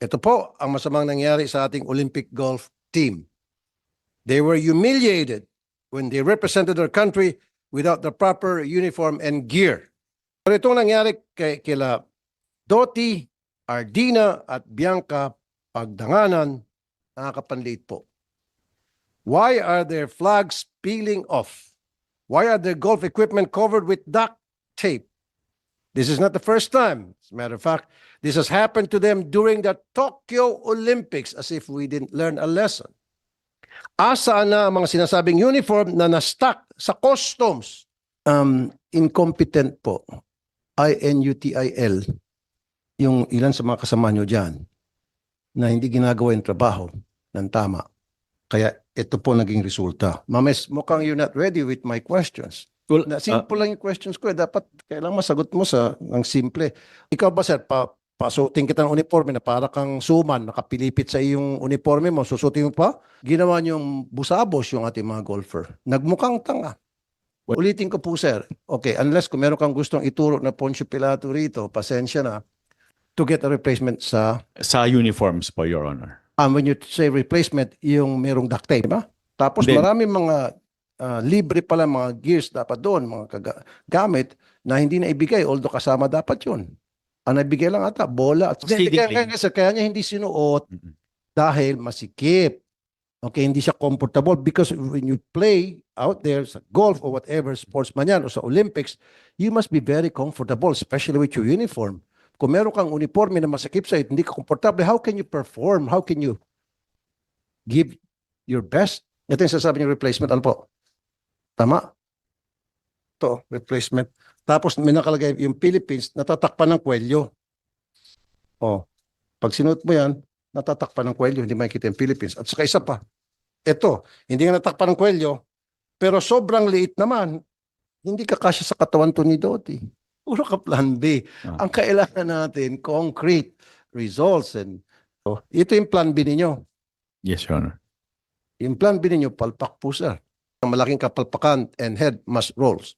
Ito po ang masamang nangyari sa ating Olympic golf team. They were humiliated when they represented their country without the proper uniform and gear. Pero itong nangyari kila Doti, Ardina at Bianca Pagdanganan, nakakapanliit po. Why are their flags peeling off? Why are their golf equipment covered with duct tape? This is not the first time. As a matter of fact, this has happened to them during the Tokyo Olympics, as if we didn't learn a lesson. Asaan na ang mga sinasabing uniform na na-stuck sa customs? Incompetent po. INUTIL. Yung ilan sa mga kasama nyo dyan na hindi ginagawa yung trabaho ng tama. Kaya ito po naging resulta. Mames, mukhang you're not ready with my questions. Well, Simple lang yung questions ko. Dapat kailangan masagot mo ng simple. Ikaw ba, sir, pasutin kita ng uniforme na para kang suman, nakapilipit sa iyong uniforme mo, susutin mo pa? Ginawa niyong busabos yung ating mga golfer. Nagmukhang tanga. Ulitin ko po, sir. Okay, unless kung meron kang gustong ituro na Poncio Pilato rito, pasensya na, to get a replacement sa uniforms po, Your Honor. when you say replacement, yung merong duct tape, ba? Tapos Then, maraming mga libre pala mga gears dapat doon, mga gamit na hindi na ibigay, although kasama dapat yun. Ang naibigay lang ata, bola. At kaya niya hindi sinuot dahil masikip. Okay, hindi siya comfortable because when you play out there sa golf or whatever sports man yan o sa Olympics, you must be very comfortable, especially with your uniform. Kung meron kang uniforme na masakip sa'yo, hindi ka komportable, how can you perform? How can you give your best? Ito yung sasabi niyo replacement. Ano po? Tama? Ito, replacement. Tapos may nakalagay yung Philippines, natatakpan ng kwelyo. Oh, pag sinuot mo yan, natatakpan ng kwelyo, hindi makikita yung Philippines. At saka isa pa, ito, hindi nga natakpan ng kwelyo, pero sobrang liit naman, hindi ka kasya sa katawan to ni Doti. Puro ka plan B. Ang kailangan natin, concrete results. And ito yung plan B ninyo. Yes, Your Honor. Yung plan B ninyo, palpak po, sir. Ang malaking kapalpakan and head must rolls.